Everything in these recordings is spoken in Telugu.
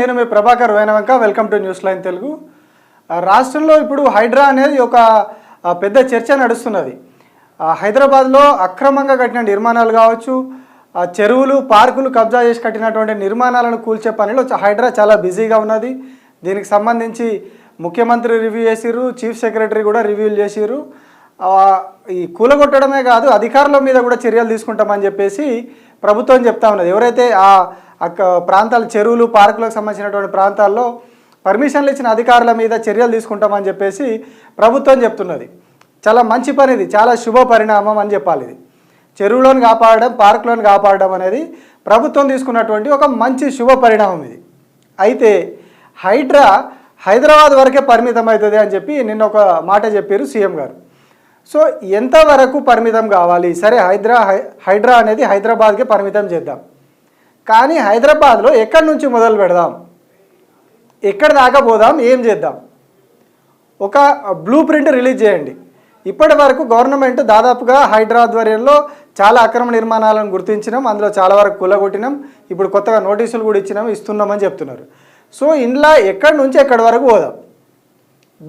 నేను మీ Prabhakar Venavanka. Welcome to news line Telugu. రాష్ట్రంలో ఇప్పుడు హైడ్రా అనేది ఒక పెద్ద చర్చ నడుస్తున్నది. హైదరాబాద్లో అక్రమంగా కట్టిన నిర్మాణాలు కావచ్చు, చెరువులు పార్కులు కబ్జా చేసి కట్టినటువంటి నిర్మాణాలను కూల్చే పనిలో హైడ్రా చాలా బిజీగా ఉన్నది. దీనికి సంబంధించి ముఖ్యమంత్రి రివ్యూ చేసిర్రు, చీఫ్ సెక్రటరీ కూడా రివ్యూలు చేసిర్రు. ఈ కూలగొట్టడమే కాదు, అధికారుల మీద కూడా చర్యలు తీసుకుంటామని చెప్పేసి ప్రభుత్వం చెప్తా ఉన్నది. ఎవరైతే ఆ ప్రాంతాలు చెరువులు పార్కులకు సంబంధించినటువంటి ప్రాంతాల్లో పర్మిషన్లు ఇచ్చిన అధికారుల మీద చర్యలు తీసుకుంటామని చెప్పేసి ప్రభుత్వం చెప్తున్నది. చాలా మంచి పని, ఇది చాలా శుభ పరిణామం అని చెప్పాలి. ఇది చెరువులను కాపాడడం, పార్కులను కాపాడడం అనేది ప్రభుత్వం తీసుకున్నటువంటి ఒక మంచి శుభ పరిణామం ఇది. అయితే హైడ్రా హైదరాబాద్ వరకే పరిమితం అవుతుంది అని చెప్పి నిన్న ఒక మాట చెప్పారు సీఎం గారు. సో ఎంతవరకు పరిమితం కావాలి? సరే, హైడ్రా అనేది హైదరాబాద్కే పరిమితం చేద్దాం, కానీ హైదరాబాద్లో ఎక్కడి నుంచి మొదలు పెడదాం, ఎక్కడి దాకా పోదాం, ఏం చేద్దాం? ఒక బ్లూ ప్రింట్ రిలీజ్ చేయండి. ఇప్పటి వరకు గవర్నమెంట్ దాదాపుగా హైడ్రా ఆధ్వర్యంలో చాలా అక్రమ నిర్మాణాలను గుర్తించినాం, అందులో చాలా వరకు కూలగొట్టినాం, ఇప్పుడు కొత్తగా నోటీసులు కూడా ఇస్తున్నామని చెప్తున్నారు. సో ఇంట్లో ఎక్కడి నుంచి ఎక్కడి వరకు పోదాం?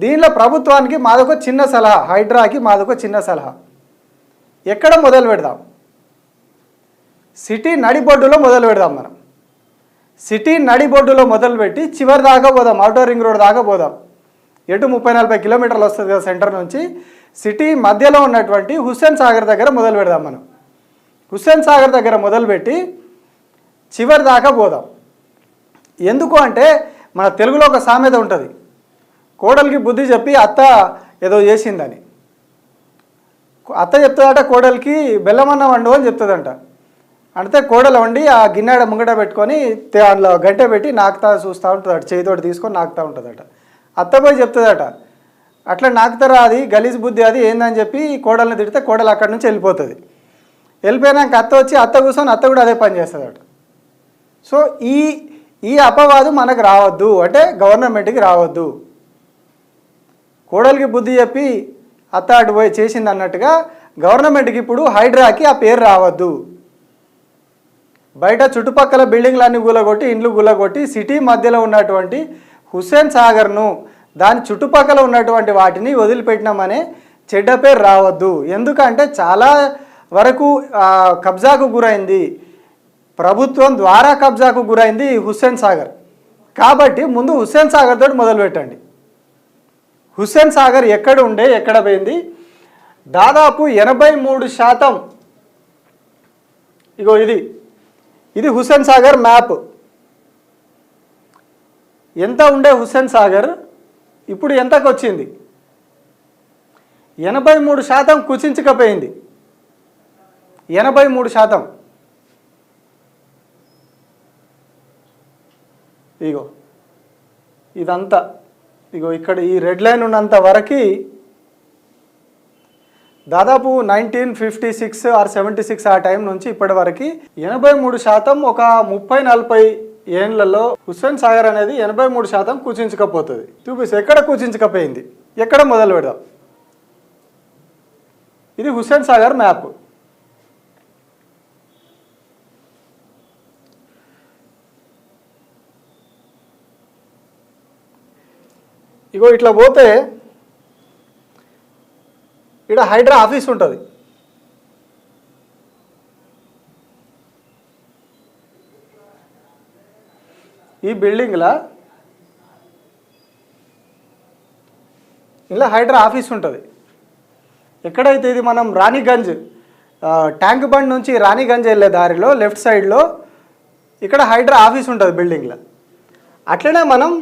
దీనిలో ప్రభుత్వానికి మాదొక చిన్న సలహా, హైడ్రాకి మాదొక చిన్న సలహా. ఎక్కడ మొదలు పెడదాం? సిటీ నడిబొడ్డులో మొదలు పెడదాం. మనం సిటీ నడిబొడ్డులో మొదలుపెట్టి చివరి దాకా పోదాం, ఔటర్ రింగ్ రోడ్ దాకా పోదాం. ఎటు 30-40 కిలోమీటర్లు వస్తుంది కదా సెంటర్ నుంచి. సిటీ మధ్యలో ఉన్నటువంటి హుస్సేన్ సాగర్ దగ్గర మొదలు పెడదాం. మనం హుస్సేన్ సాగర్ దగ్గర మొదలుపెట్టి చివరి దాకా పోదాం. ఎందుకు అంటే మన తెలుగులో ఒక సామెత ఉంటుంది, కోడలికి బుద్ధి చెప్పి అత్త ఏదో చేసిందని. అత్త చెప్తుందట కోడలికి బెల్లమన్నం వండు అని చెప్తుందంట. అంటే కోడలు వండి ఆ గిన్నెడ ముంగట పెట్టుకొని అందులో గంటె పెట్టి నాకుతా చూస్తూ ఉంటుందట, చేతితోటి తీసుకొని నాకుతూ ఉంటుందట. అత్త పోయి చెప్తుందట, అట్లా నాకుతారా, అది గలీజ్ బుద్ధి, అది ఏందని చెప్పి కోడల్ని తిడితే కోడలు అక్కడి నుంచి వెళ్ళిపోతుంది. వెళ్ళిపోయినాక అత్త వచ్చి అత్త కూర్చొని అత్త కూడా అదే పని చేస్తుందట. సో ఈ అపవాదు మనకు రావద్దు, అంటే గవర్నమెంట్కి రావద్దు. కోడలికి బుద్ధి చెప్పి అత్త అటు పోయి చేసింది అన్నట్టుగా గవర్నమెంట్కి ఇప్పుడు హైడ్రాకి ఆ పేరు రావద్దు. బయట చుట్టుపక్కల బిల్డింగ్లన్నీ గులగొట్టి, ఇండ్లు గులగొట్టి, సిటీ మధ్యలో ఉన్నటువంటి హుస్సేన్ సాగర్ను, దాని చుట్టుపక్కల ఉన్నటువంటి వాటిని వదిలిపెట్టినామనే చెడ్డ పేరు రావద్దు. ఎందుకంటే చాలా వరకు కబ్జాకు గురైంది, ప్రభుత్వం ద్వారా కబ్జాకు గురైంది హుస్సేన్ సాగర్. కాబట్టి ముందు హుస్సేన్ సాగర్ తోటి మొదలు పెట్టండి. హుస్సేన్ సాగర్ ఎక్కడ ఉండే, ఎక్కడ పోయింది? దాదాపు 83%. ఇగో ఇది హుస్సేన్ సాగర్ మ్యాప్. ఎంత ఉండే హుస్సేన్ సాగర్ ఇప్పుడు ఎంతకు వచ్చింది? 83% కుచించకపోయింది. 83%. ఇగో ఇదంతా, ఇగో ఇక్కడ ఈ రెడ్ లైన్ ఉన్నంత వరకు దాదాపు 1956 ఆర్ 76 ఆ టైం నుంచి ఇప్పటి వరకు 83%, ఒక 30-40 ఏళ్లలో హుస్సేన్ సాగర్ అనేది 83% కుచించకపోతుంది. చూపిస్తే ఎక్కడ కుచించకపోయింది, ఎక్కడ మొదలు పెడదాం? ఇది హుస్సేన్ సాగర్ మ్యాప్. ఇగో ఇట్లా పోతే ఇక్కడ హైడ్రా ఆఫీస్ ఉంటుంది. ఈ బిల్డింగ్లో ఇలా హైడ్రా ఆఫీస్ ఉంటుంది. ఎక్కడైతే ఇది మనం రాణిగంజ్ ట్యాంక్ బండ్ నుంచి రాణిగంజ్ వెళ్ళే దారిలో లెఫ్ట్ సైడ్లో ఇక్కడ హైడ్రా ఆఫీస్ ఉంటుంది బిల్డింగ్లో. అట్లనే మనం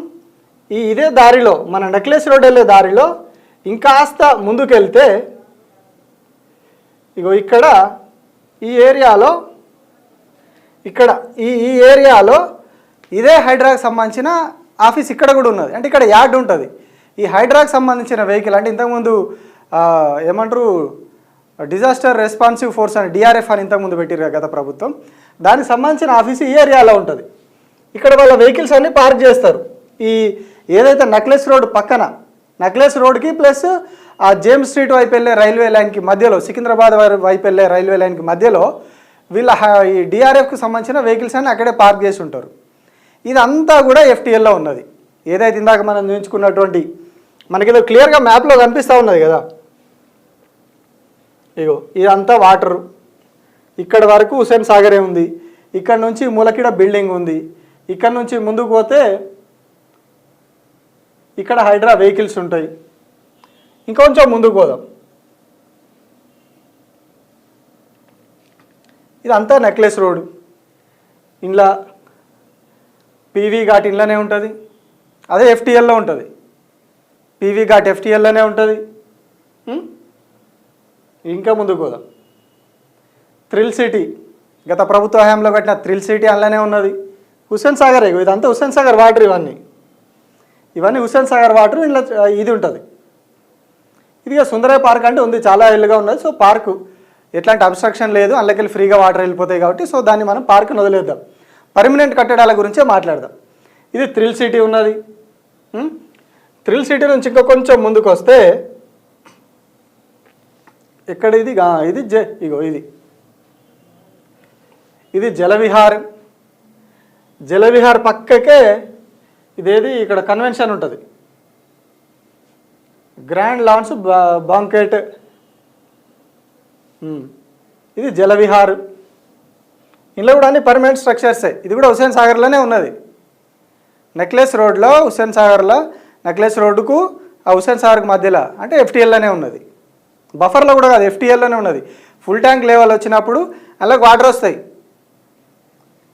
ఇదే దారిలో, మన నెక్లెస్ రోడ్ వెళ్ళే దారిలో ఇంకాస్త ముందుకెళ్తే ఇగో ఇక్కడ ఈ ఏరియాలో, ఇక్కడ ఈ ఏరియాలో ఇదే హైడ్రాకి సంబంధించిన ఆఫీస్ ఇక్కడ కూడా ఉన్నది. అంటే ఇక్కడ యార్డ్ ఉంటుంది. ఈ హైడ్రాకి సంబంధించిన వెహికల్, అంటే ఇంతకుముందు ఏమంటారు డిజాస్టర్ రెస్పాన్సివ్ ఫోర్స్ అని, డిఆర్ఎఫ్ అని ఇంతకుముందు పెట్టిరు గత ప్రభుత్వం, దానికి సంబంధించిన ఆఫీస్ ఈ ఏరియాలో ఉంటుంది. ఇక్కడ వాళ్ళ వెహికల్స్ అన్నీ పార్క్ చేస్తారు. ఈ ఏదైతే నెక్లెస్ రోడ్ పక్కన, నెక్లెస్ రోడ్కి ప్లస్ ఆ జేమ్స్ స్ట్రీట్ వైపు వెళ్ళే రైల్వే లైన్కి మధ్యలో, సికింద్రాబాద్ వైపు వెళ్ళే రైల్వే లైన్కి మధ్యలో వీళ్ళ ఈ డిఆర్ఎఫ్కి సంబంధించిన వెహికల్స్ అన్నీ అక్కడే పార్క్ చేసి ఉంటారు. ఇదంతా కూడా ఎఫ్టీఎల్లో ఉన్నది. ఏదైతే ఇందాక మనం చూపించుకున్నటువంటి మనకేదో క్లియర్గా మ్యాప్లో కనిపిస్తూ ఉన్నది కదా, ఇగో ఇదంతా వాటరు. ఇక్కడ వరకు హుస్సేన్ సాగరే ఉంది. ఇక్కడ నుంచి మూలకిడ బిల్డింగ్ ఉంది. ఇక్కడ నుంచి ముందుకు పోతే ఇక్కడ హైడ్రా వెహికల్స్ ఉంటాయి. ఇంకొంచెం ముందుకు పోదాం. ఇదంతా నెక్లెస్ రోడ్. ఇంట్లో పీవీ ఘాట్ ఇంట్లోనే ఉంటుంది, అదే ఎఫ్టీఎల్లో ఉంటుంది. పీవీ ఘాట్ ఎఫ్టీఎల్లోనే ఉంటుంది. ఇంకా ముందుకు పోదాం. థ్రిల్ సిటీ గత ప్రభుత్వ హయాంలో కట్టిన థ్రిల్ సిటీ అందులోనే ఉన్నది. హుస్సేన్ సాగర్, ఇదంతా హుస్సేన్ సాగర్ వాటర్. ఇవన్నీ హుస్సేన్ సాగర్ వాటర్. ఇంట్లో ఇది ఉంటుంది. ఇదిగా సుందరయ్య పార్క్ అంటే ఉంది, చాలా ఇల్లుగా ఉన్నది. సో పార్కు ఎట్లాంటి అబ్స్ట్రక్షన్ లేదు, అందులోకి ఫ్రీగా వాటర్ వెళ్ళిపోతాయి కాబట్టి సో దాన్ని మనం పార్కుని వదిలేద్దాం. పర్మనెంట్ కట్టడాల గురించే మాట్లాడదాం. ఇది థ్రిల్ సిటీ ఉన్నది. థ్రిల్ సిటీ నుంచి ఇంకా కొంచెం ముందుకు వస్తే ఎక్కడ ఇది ఇది జలవిహార్. జలవిహార్ పక్కకే ఇదేది ఇక్కడ కన్వెన్షన్ ఉంటుంది, గ్రాండ్ లాన్స్ బాంకెట్. ఇది జలవిహార్. ఇందులో కూడా అన్ని పర్మనెంట్ స్ట్రక్చర్సే. ఇది కూడా హుస్సేన్ సాగర్లోనే ఉన్నది. నెక్లెస్ రోడ్లో హుస్సేన్ సాగర్లో నెక్లెస్ రోడ్డుకు ఆ హుస్సేన్ సాగర్కి మధ్యలో అంటే ఎఫ్టీఎల్లోనే ఉన్నది. బఫర్లో కూడా కాదు, ఎఫ్టీఎల్లోనే ఉన్నది. ఫుల్ ట్యాంక్ లెవెల్ వచ్చినప్పుడు అందులోకి వాటర్ వస్తాయి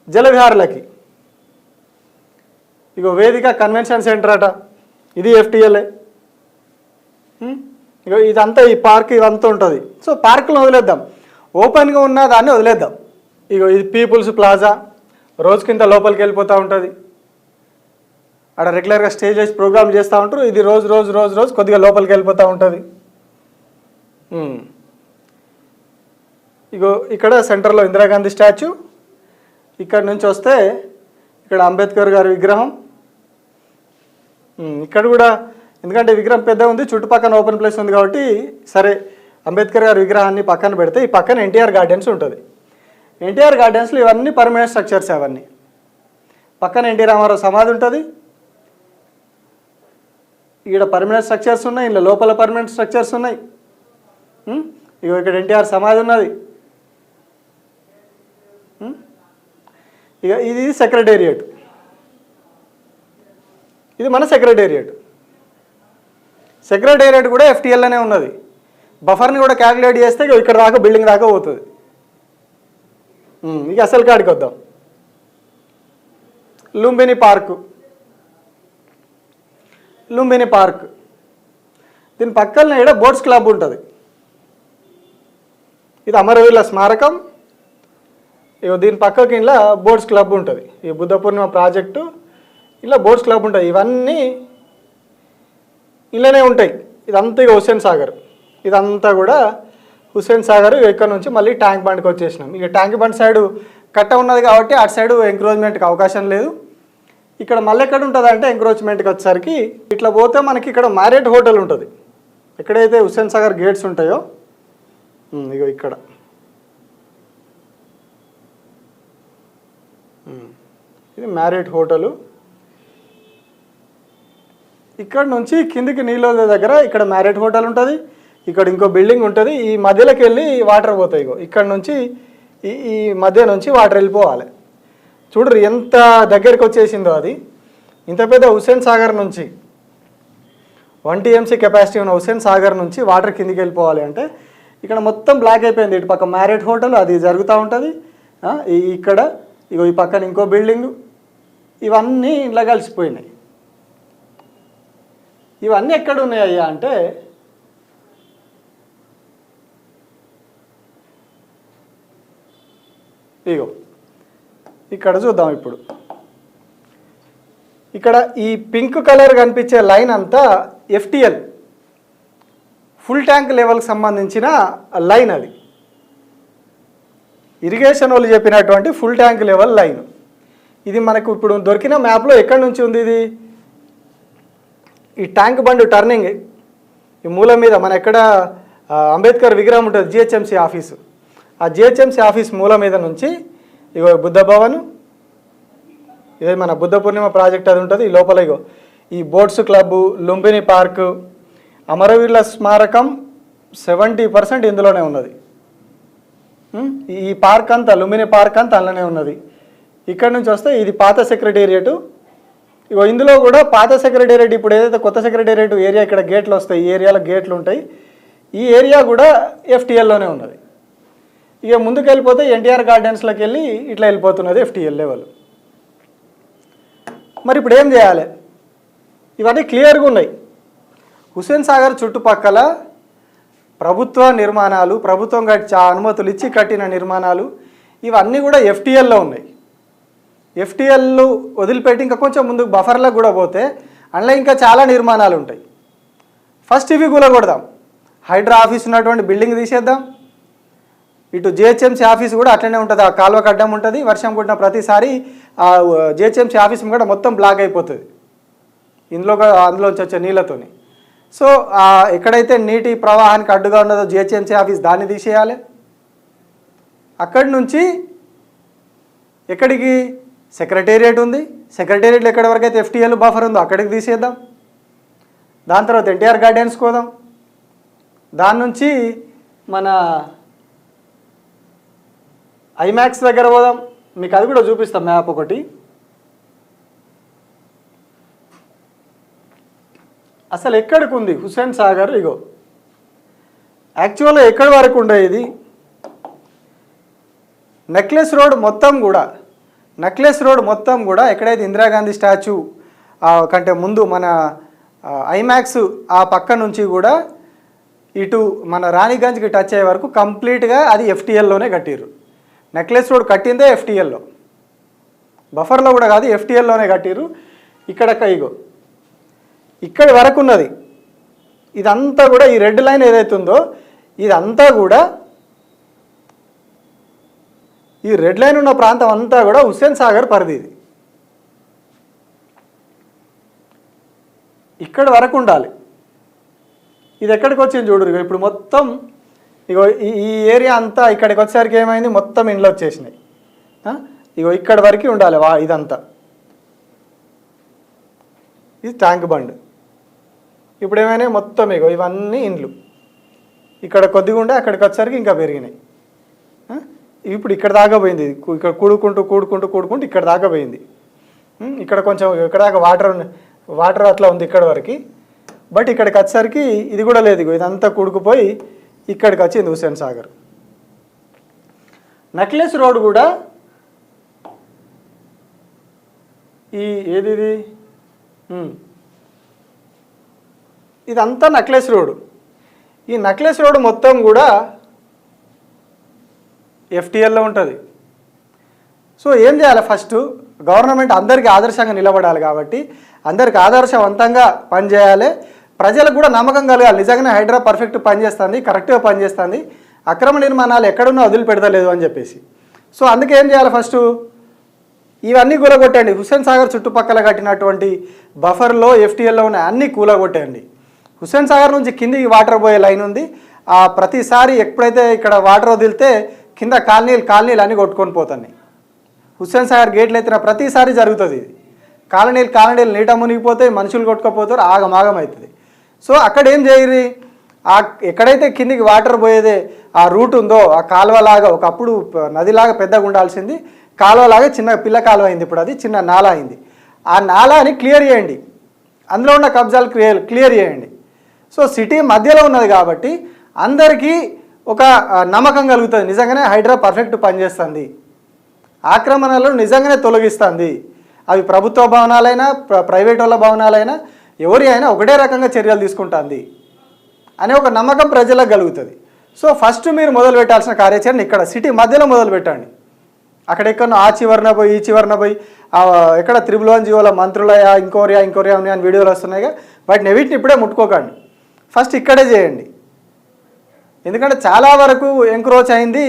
జలవిహార్లకి. ఇగో వేదిక కన్వెన్షన్ సెంటర్ అట, ఇది ఎఫ్టీఎల్ఏ. ఇగో ఇదంతా ఈ పార్క్ ఇదంతా ఉంటుంది. సో పార్కులను వదిలేద్దాం, ఓపెన్గా ఉన్న దాన్ని వదిలేద్దాం. ఇగో ఇది పీపుల్స్ ప్లాజా, రోజుకింత లోపలికి వెళ్ళిపోతూ ఉంటుంది. అక్కడ రెగ్యులర్గా స్టేజ్ వేసి ప్రోగ్రామ్ చేస్తూ ఉంటారు. ఇది రోజు రోజు రోజు రోజు కొద్దిగా లోపలికి వెళ్ళిపోతూ ఉంటుంది. ఇగో ఇక్కడ సెంటర్లో ఇందిరాగాంధీ స్టాచ్యూ. ఇక్కడ నుంచి వస్తే ఇక్కడ అంబేద్కర్ గారి విగ్రహం. ఇక్కడ కూడా ఎందుకంటే విగ్రహం పెద్ద ఉంది, చుట్టుపక్కల ఓపెన్ ప్లేస్ ఉంది కాబట్టి సరే అంబేద్కర్ గారి విగ్రహాన్ని పక్కన పెడితే ఈ పక్కన ఎన్టీఆర్ గార్డెన్స్ ఉంటుంది. ఎన్టీఆర్ గార్డెన్స్లో ఇవన్నీ పర్మనెంట్ స్ట్రక్చర్స్. అవన్నీ పక్కన ఎన్టీ రామారావు సమాధి ఉంటుంది. ఇక్కడ పర్మనెంట్ స్ట్రక్చర్స్ ఉన్నాయి, ఇలా లోపల పర్మనెంట్ స్ట్రక్చర్స్ ఉన్నాయి. ఇక ఇక్కడ ఎన్టీఆర్ సమాధి ఉన్నది. ఇక ఇది సెక్రటేరియట్, ఇది మన సెక్రటేరియట్. సెక్రటేరియట్ కూడా ఎఫ్టీఎల్లోనే ఉన్నది. బఫర్ని కూడా క్యాలిక్యులేట్ చేస్తే ఇక్కడ దాకా బిల్డింగ్ దాకా పోతుంది. ఇక అసలు కాడికి వద్దాం. లుంబిని పార్కు. లుంబిని పార్క్ దీని పక్కన ఇక్కడ బోట్స్ క్లబ్ ఉంటుంది. ఇది అమరవీరుల స్మారకం. ఇక దీని పక్కకి ఇలా బోట్స్ క్లబ్ ఉంటుంది. ఈ బుద్ధ పూర్ణిమ ప్రాజెక్టు ఇలా బోట్స్ క్లబ్ ఉంటుంది. ఇవన్నీ ఇలానే ఉంటాయి. ఇదంతా ఇక హుస్సేన్ సాగర్. ఇదంతా కూడా హుస్సేన్ సాగర్. ఇక్కడ నుంచి మళ్ళీ ట్యాంక్ బండ్కి వచ్చేసినాం. ఇక ట్యాంక్ బండ్ సైడు కట్ట ఉన్నది కాబట్టి అటు సైడు ఎంక్రోచ్మెంట్కి అవకాశం లేదు. ఇక్కడ మళ్ళీ ఎక్కడ ఉంటుంది అంటే ఎంక్రోచ్మెంట్కి వచ్చేసరికి ఇట్లా పోతే మనకి ఇక్కడ మ్యారియట్ హోటల్ ఉంటుంది. ఎక్కడైతే హుస్సేన్ సాగర్ గేట్స్ ఉంటాయో ఇగో ఇక్కడ ఇది మ్యారియట్ హోటలు. ఇక్కడ నుంచి కిందికి నీళ్ళ దగ్గర ఇక్కడ మ్యారియట్ హోటల్ ఉంటుంది. ఇక్కడ ఇంకో బిల్డింగ్ ఉంటుంది. ఈ మధ్యలోకి వెళ్ళి వాటర్ పోతాయి. ఇగో ఇక్కడ నుంచి ఈ మధ్య నుంచి వాటర్ వెళ్ళిపోవాలి. చూడరు ఎంత దగ్గరికి వచ్చేసిందో అది. ఇంత పెద్ద హుస్సేన్ సాగర్ నుంచి 1 TMC కెపాసిటీ ఉన్న హుస్సేన్ సాగర్ నుంచి వాటర్ కిందికి వెళ్ళిపోవాలి అంటే ఇక్కడ మొత్తం బ్లాక్ అయిపోయింది. ఇటు పక్క మ్యారియట్ హోటల్ అది జరుగుతూ ఉంటుంది. ఇక్కడ ఇగో ఈ పక్కన ఇంకో బిల్డింగు. ఇవన్నీ ఇలా కలిసిపోయినాయి. ఇవన్నీ ఎక్కడ ఉన్నాయ్యా అంటే ఇగో ఇక్కడ చూద్దాం. ఇప్పుడు ఇక్కడ ఈ పింక్ కలర్ కనిపించే లైన్ అంతా ఎఫ్టీఎల్ ఫుల్ ట్యాంక్ లెవెల్కి సంబంధించిన లైన్. అది ఇరిగేషన్ వాళ్ళు చెప్పినటువంటి ఫుల్ ట్యాంక్ లెవెల్ లైన్. ఇది మనకు ఇప్పుడు దొరికిన మ్యాప్లో ఎక్కడి నుంచి ఉంది ఇది? ఈ ట్యాంక్ బండ్ టర్నింగ్ ఈ మూల మీద మన ఎక్కడ అంబేద్కర్ విగ్రహం ఉంటుంది జిహెచ్ఎంసీ ఆఫీసు. ఆ జిహెచ్ఎంసీ ఆఫీస్ మూల మీద నుంచి ఇగో బుద్ధ భవన్, ఇదే మన బుద్ధ పూర్ణిమ ప్రాజెక్ట్ అది ఉంటుంది. ఈ లోపల ఇగో ఈ బోట్స్ క్లబ్బు, లుంబిని పార్కు, అమరవీరుల స్మారకం 70% ఇందులోనే ఉన్నది. ఈ పార్క్ అంతా, లుంబిని పార్క్ అంతా అందులోనే ఉన్నది. ఇక్కడ నుంచి వస్తే ఇది పాత సెక్రటేరియట్. ఇగో ఇందులో కూడా పాత సెక్రటేరియట్, ఇప్పుడు ఏదైతే కొత్త సెక్రటేరియట్ ఏరియా ఇక్కడ గేట్లు వస్తాయి, ఈ ఏరియాలో గేట్లు ఉంటాయి. ఈ ఏరియా కూడా ఎఫ్టీఎల్లోనే ఉన్నది. ఇక ముందుకు వెళ్ళిపోతే ఎన్టీఆర్ గార్డెన్స్లోకి వెళ్ళి ఇట్లా వెళ్ళిపోతున్నది ఎఫ్టీఎల్ లెవెల్. మరి ఇప్పుడు ఏం చేయాలి? ఇవన్నీ క్లియర్గా ఉన్నాయి. హుస్సేన్ సాగర్ చుట్టుపక్కల ప్రభుత్వ నిర్మాణాలు, ప్రభుత్వం అనుమతులు ఇచ్చి కట్టిన నిర్మాణాలు ఇవన్నీ కూడా ఎఫ్టీఎల్లో ఉన్నాయి. ఎఫ్టీఎల్ వదిలిపెట్టి ఇంకా కొంచెం ముందుకు బఫర్లకు కూడా పోతే అందులో ఇంకా చాలా నిర్మాణాలు ఉంటాయి. ఫస్ట్ ఇవి కూలగొడదాం. హైడ్రా ఆఫీస్ ఉన్నటువంటి బిల్డింగ్ తీసేద్దాం. ఇటు జిహెచ్ఎంసీ ఆఫీస్ కూడా అట్లనే ఉంటుంది, ఆ కాలువకు అడ్డం ఉంటుంది. వర్షం కొట్టిన ప్రతిసారి ఆ జిహెచ్ఎంసీ ఆఫీస్ కూడా మొత్తం బ్లాక్ అయిపోతుంది అందులోంచి వచ్చే నీళ్ళతోని. సో ఎక్కడైతే నీటి ప్రవాహానికి అడ్డుగా ఉన్నదో జిహెచ్ఎంసీ ఆఫీస్ దాన్ని తీసేయాలి. అక్కడి నుంచి ఎక్కడికి సెక్రటేరియట్ ఉంది, సెక్రటేరియట్లో ఎక్కడి వరకు అయితే ఎఫ్టీఎల్ బఫర్ ఉందో అక్కడికి తీసేద్దాం. దాని తర్వాత ఎన్టీఆర్ గార్డెన్స్కి పోదాం. దాని నుంచి మన ఐమాక్స్ దగ్గర పోదాం. మీకు అది కూడా చూపిస్తాం మ్యాప్ ఒకటి. అసలు ఎక్కడికి ఉంది హుస్సేన్ సాగర్? ఇగో యాక్చువల్గా ఎక్కడి వరకు ఉండేది నెక్లెస్ రోడ్ మొత్తం కూడా ఎక్కడైతే ఇందిరాగాంధీ స్టాచ్యూ కంటే ముందు మన ఐమాక్స్ ఆ పక్క నుంచి కూడా ఇటు మన రాణిగంజ్కి టచ్ అయ్యే వరకు కంప్లీట్గా అది ఎఫ్టీఎల్లోనే కట్టిర్రు. నెక్లెస్ రోడ్ కట్టిందే ఎఫ్టీఎల్లో, బఫర్లో కూడా కాదు, ఎఫ్టీఎల్లోనే కట్టిర్రు. ఇగో ఇక్కడి వరకు ఉన్నది ఇదంతా కూడా, ఈ రెడ్ లైన్ ఏదైతే ఉందో ఇదంతా కూడా, ఈ రెడ్ లైన్ ఉన్న ప్రాంతం అంతా కూడా హుస్సేన్ సాగర్ పరిధి. ఇది ఇక్కడి వరకు ఉండాలి. ఇది ఎక్కడికి వచ్చింది చూడరు. ఇప్పుడు మొత్తం ఇగో ఈ ఏరియా అంతా ఇక్కడికి వచ్చేసరికి ఏమైంది, మొత్తం ఇండ్లు వచ్చేసినాయి. ఇగో ఇక్కడి వరకు ఉండాలి ఇదంతా. ఇది ట్యాంక్ బండ్. ఇప్పుడు ఏమైనా మొత్తం ఇగో ఇవన్నీ ఇండ్లు ఇక్కడ కొద్దిగా ఉండే అక్కడికి వచ్చేసరికి ఇంకా పెరిగినాయి. ఇప్పుడు ఇక్కడ దాకా పోయింది. ఇక్కడ కూడుకుంటూ ఇక్కడ దాకా పోయింది. ఇక్కడ కొంచెం ఇక్కడ దాకా వాటర్ అట్లా ఉంది ఇక్కడ వరకు. బట్ ఇక్కడికి వచ్చేసరికి ఇది కూడా లేదు. ఇదంతా కూడుకుపోయి ఇక్కడికి వచ్చింది హుస్సేన్ సాగర్. నెక్లెస్ రోడ్ కూడా ఏది ఇదంతా నెక్లెస్ రోడ్. ఈ నెక్లెస్ రోడ్ మొత్తం కూడా ఎఫ్టీఎల్లో ఉంటుంది. సో ఏం చేయాలి? ఫస్ట్ గవర్నమెంట్ అందరికీ ఆదర్శంగా నిలబడాలి కాబట్టి అందరికీ ఆదర్శవంతంగా పనిచేయాలి. ప్రజలకు కూడా నమ్మకం కలగాలి, నిజంగానే హైడ్రా పర్ఫెక్ట్ పనిచేస్తుంది, కరెక్ట్గా పనిచేస్తుంది, అక్రమ నిర్మాణాలు ఎక్కడున్నా వదిలిపెడతలేదు అని చెప్పేసి. సో అందుకే ఏం చేయాలి? ఫస్ట్ ఇవన్నీ కూలగొట్టండి. హుస్సేన్ సాగర్ చుట్టుపక్కల కట్టినటువంటి బఫర్లో ఎఫ్టీఎల్లో ఉన్న అన్నీ కూలగొట్టండి. హుస్సేన్ సాగర్ నుంచి కిందికి వాటర్ పోయే లైన్ ఉంది. ప్రతిసారి ఎప్పుడైతే ఇక్కడ వాటర్ వదిలితే కింద కాలనీలు అన్నీ కొట్టుకొని పోతున్నాయి. హుస్సేన్ సాగర్ గేట్లు ఎత్తిన ప్రతిసారి జరుగుతుంది ఇది. కాలనీలు నీట మునిగిపోతాయి, మనుషులు కొట్టుకపోతారు, ఆగమాగం అవుతుంది. సో అక్కడ ఏం చేయరు, ఎక్కడైతే కిందికి వాటర్ పోయేదే ఆ రూట్ ఉందో ఆ కాలువలాగా, ఒకప్పుడు నదిలాగా పెద్దగా ఉండాల్సింది కాలువలాగా చిన్న పిల్ల కాలువ అయింది, ఇప్పుడు అది చిన్న నాలా అయింది. ఆ నాలాని క్లియర్ చేయండి, అందులో ఉన్న కబ్జాలు క్లియర్ చేయండి. సో సిటీ మధ్యలో ఉన్నది కాబట్టి అందరికీ ఒక నమ్మకం కలుగుతుంది, నిజంగానే హైడ్రా పర్ఫెక్ట్ పనిచేస్తుంది, ఆక్రమణలను నిజంగానే తొలగిస్తుంది. అవి ప్రభుత్వ భవనాలైనా ప్రైవేట్ వాళ్ళ భవనాలైనా ఎవరి అయినా ఒకటే రకంగా చర్యలు తీసుకుంటుంది అనే ఒక నమ్మకం ప్రజలకు కలుగుతుంది. సో ఫస్ట్ మీరు మొదలు పెట్టాల్సిన కార్యాచరణ ఇక్కడ సిటీ మధ్యలో మొదలు పెట్టండి. అక్కడెక్కడో ఆ చివరన పోయి ఈ చివరన పోయి ఎక్కడ 1 జీవోల మంత్రులయ ఇంకోరియా ఉన్నాయి అని వీడియోలు వస్తున్నాయిగా, వాటిని వీటిని ఇప్పుడే ముట్టుకోకండి, ఫస్ట్ ఇక్కడే చేయండి. ఎందుకంటే చాలా వరకు ఎంక్రోచ్ అయింది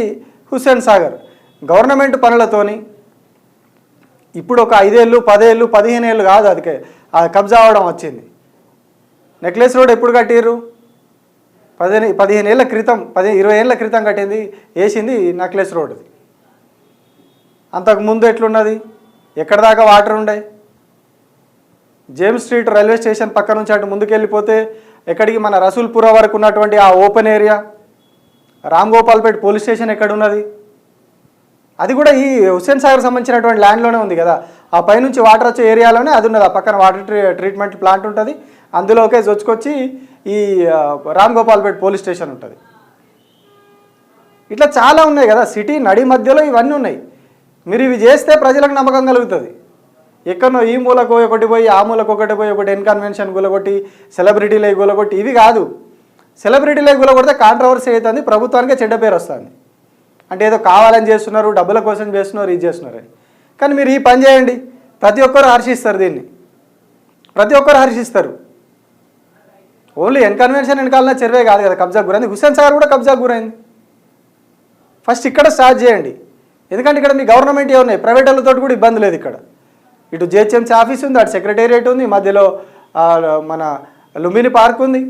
హుస్సేన్ సాగర్ గవర్నమెంట్ పనులతోని. ఇప్పుడు ఒక 5 ఏళ్ళు 10 ఏళ్ళు 15 ఏళ్ళు కాదు అది కబ్జా అవడం వచ్చింది. నెక్లెస్ రోడ్ ఎప్పుడు కట్టిర్రు? 15 ఏళ్ళ క్రితం 20 ఏళ్ళ క్రితం కట్టింది వేసింది నెక్లెస్ రోడ్. అంతకుముందు ఎట్లున్నది? ఎక్కడ దాకా వాటర్ ఉండే? జేమ్స్ స్ట్రీట్ రైల్వే స్టేషన్ పక్క నుంచి అటు ముందుకు వెళ్ళిపోతే ఎక్కడికి మన రసూల్పురా వరకు ఉన్నటువంటి ఆ open area, Ram Gopalpet police station ఎక్కడున్నది? అది కూడా ఈ హుస్సేన్ సాగర్ సంబంధించినటువంటి ల్యాండ్లోనే ఉంది కదా. ఆ పైనుంచి వాటర్ వచ్చే ఏరియాలోనే అది ఉన్నది. ఆ పక్కన వాటర్ ట్రీట్మెంట్ ప్లాంట్ ఉంటుంది, అందులోకే జొచ్చుకొచ్చి ఈ రామ్ గోపాల్పేట్ పోలీస్ స్టేషన్ ఉంటుంది. ఇట్లా చాలా ఉన్నాయి కదా, సిటీ నడి మధ్యలో ఇవన్నీ ఉన్నాయి. మీరు ఇవి చేస్తే ప్రజలకు నమ్మకం కలుగుతుంది. ఎక్కడో ఈ మూలకు ఒకటి పోయి ఆ మూలకు ఒకటి పోయి ఒకటి ఎన్కన్వెన్షన్ గులగొట్టి సెలబ్రిటీలే గులగొట్టి ఇవి కాదు. సెలబ్రిటీలే గులగొడితే కాంట్రవర్సీ అవుతుంది, ప్రభుత్వానికే చెడ్డ పేరు వస్తుంది. అంటే ఏదో కావాలని చేస్తున్నారు, డబ్బుల కోసం చేస్తున్నారు, ఇది చేస్తున్నారు. కానీ మీరు ఈ పని చేయండి, ప్రతి ఒక్కరు హర్షిస్తారు, దీన్ని ప్రతి ఒక్కరు హర్షిస్తారు. ఓన్లీ ఎన్కన్వెన్షన్ వెనకాలన్న చెరువే కాదు కదా కబ్జాకు గురైంది, హుస్సేన్ సాగర్ కూడా కబ్జాకు గురైంది. ఫస్ట్ ఇక్కడ స్టార్ట్ చేయండి. ఎందుకంటే ఇక్కడ మీ గవర్నమెంట్ ఉన్నాయి, ప్రైవేట్ వాళ్ళతో కూడా ఇబ్బంది లేదు. ఇక్కడ ఇటు జిహెచ్ఎంసీ ఆఫీస్ ఉంది, అటు సెక్రటేరియట్ ఉంది, మధ్యలో మన లుంబిని పార్క్ ఉంది,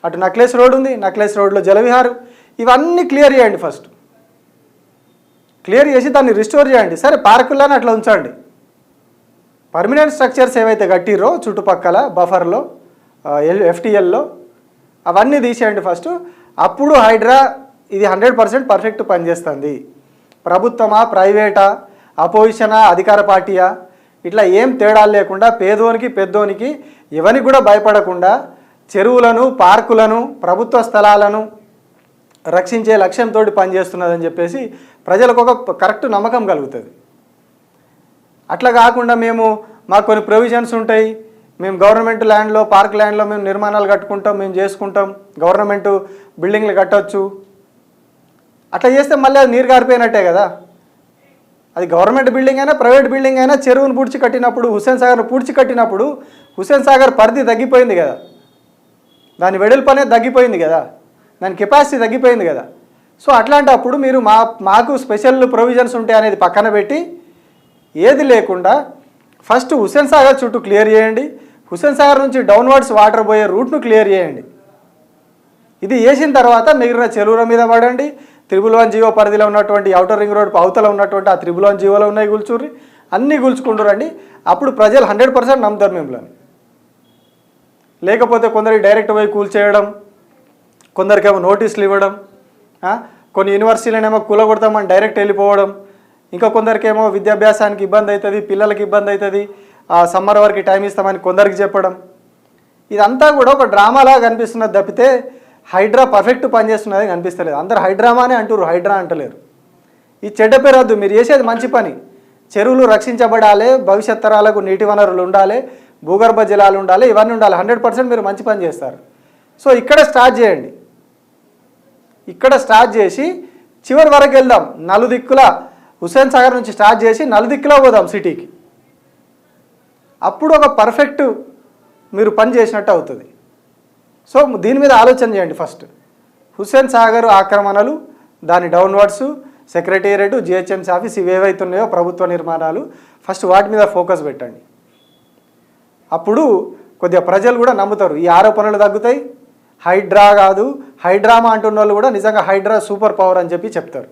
అటు నక్లెస్ రోడ్ ఉంది, నక్లెస్ రోడ్లో జలవిహార్. ఇవన్నీ క్లియర్ చేయండి. ఫస్ట్ క్లియర్ చేసి దాన్ని రిస్టోర్ చేయండి. సరే పార్కుల్లోనే అట్లా ఉంచండి. పర్మనెంట్ స్ట్రక్చర్స్ ఏవైతే కట్టిరో చుట్టుపక్కల బఫర్లో ఎఫ్టీఎల్లో అవన్నీ తీసేయండి ఫస్ట్. అప్పుడు హైడ్రా ఇది 100% పర్ఫెక్ట్ పనిచేస్తుంది. ప్రభుత్వమా, ప్రైవేటా, అపోజిషనా, అధికార పార్టీయా, ఇట్లా ఏం తేడాలు లేకుండా పేదోనికి పెద్దోనికి ఎవరికి కూడా భయపడకుండా చెరువులను, పార్కులను, ప్రభుత్వ స్థలాలను రక్షించే లక్ష్యంతో పనిచేస్తున్నదని చెప్పేసి ప్రజలకు ఒక కరెక్ట్ నమ్మకం కలుగుతుంది. అట్లా కాకుండా మాకు కొన్ని ప్రొవిజన్స్ ఉంటాయి, మేము గవర్నమెంట్ ల్యాండ్లో, పార్క్ ల్యాండ్లో మేము నిర్మాణాలు కట్టుకుంటాం, మేము చేసుకుంటాం, గవర్నమెంట్ బిల్డింగ్లు కట్టవచ్చు, అట్లా చేస్తే మళ్ళీ అది నీరు గారిపోయినట్టే కదా. అది గవర్నమెంట్ బిల్డింగ్ అయినా ప్రైవేట్ బిల్డింగ్ అయినా చెరువును పూడ్చి కట్టినప్పుడు, హుస్సేన్ సాగర్ను పూడ్చి కట్టినప్పుడు హుస్సేన్ సాగర్ పరిధి తగ్గిపోయింది కదా, దాని వెడల్పు అనేది తగ్గిపోయింది కదా, దాని కెపాసిటీ తగ్గిపోయింది కదా. సో అట్లాంటప్పుడు మీరు మాకు స్పెషల్ ప్రొవిజన్స్ ఉంటాయి అనేది పక్కన పెట్టి ఏది లేకుండా ఫస్ట్ హుస్సేన్ సాగర్ చుట్టూ క్లియర్ చేయండి. హుస్సేన్ సాగర్ నుంచి డౌన్వర్డ్స్ వాటర్ పోయే రూట్ను క్లియర్ చేయండి. ఇది చేసిన తర్వాత మిగిలిన చెరువుల మీద పడండి. 111 జీవో పరిధిలో ఉన్నటువంటి ఔటర్ రింగ్ రోడ్ అవతల ఉన్నటువంటి ఆ 111 జీవోలో ఉన్నాయి గుల్చూరి, అన్నీ గుల్చుకుంటారండి. అప్పుడు ప్రజలు 100% నమ్ముతారు మిమ్మల్ని. లేకపోతే కొందరికి డైరెక్ట్ పోయి కూల్చేయడం, కొందరికేమో నోటీసులు ఇవ్వడం, కొన్ని యూనివర్సిటీలనేమో కూలగొడతామని డైరెక్ట్ వెళ్ళిపోవడం, ఇంకా కొందరికేమో విద్యాభ్యాసానికి ఇబ్బంది అవుతుంది, పిల్లలకి ఇబ్బంది అవుతుంది, సమ్మర్ వరకు టైం ఇస్తామని కొందరికి చెప్పడం, ఇదంతా కూడా ఒక డ్రామాలాగా కనిపిస్తున్నది తప్పితే హైడ్రా పర్ఫెక్ట్ పనిచేస్తున్నది కనిపిస్తలేదు. అందరు హైడ్రామానే అంటారు, హైడ్రా అంటలేరు. ఈ చెడ్డ పేరు వద్దు, మీరు చేసేది మంచి పని. చెరువులు రక్షించబడాలి, భవిష్యత్ తరాలకు నీటి వనరులు ఉండాలి, భూగర్భ జలాలు ఉండాలి, ఇవన్నీ ఉండాలి. 100% మీరు మంచి పని చేస్తారు. సో ఇక్కడ స్టార్ట్ చేయండి. ఇక్కడ స్టార్ట్ చేసి చివరి వరకు వెళ్దాం. నలుదిక్కుల హుస్సేన్ సాగర్ నుంచి స్టార్ట్ చేసి నలుదిక్కులా పోదాం సిటీకి. అప్పుడు ఒక పర్ఫెక్ట్ మీరు పని చేసినట్టు అవుతుంది. సో దీని మీద ఆలోచన చేయండి. ఫస్ట్ హుస్సేన్ సాగర్ ఆక్రమణలు, దాని డౌన్వర్డ్స్, సెక్రటేరియట్, జిహెచ్ఎంసీ ఆఫీస్, ఇవేవైతున్నాయో ప్రభుత్వ నిర్మాణాలు, ఫస్ట్ వాటి మీద ఫోకస్ పెట్టండి. అప్పుడు కొద్దిగా ప్రజలు కూడా నమ్ముతారు, ఈ ఆరోపణలు తగ్గుతాయి. హైడ్రా కాదు హైడ్రామా అంటున్న వాళ్ళు కూడా నిజంగా హైడ్రా సూపర్ పవర్ అని చెప్పి చెప్తారు.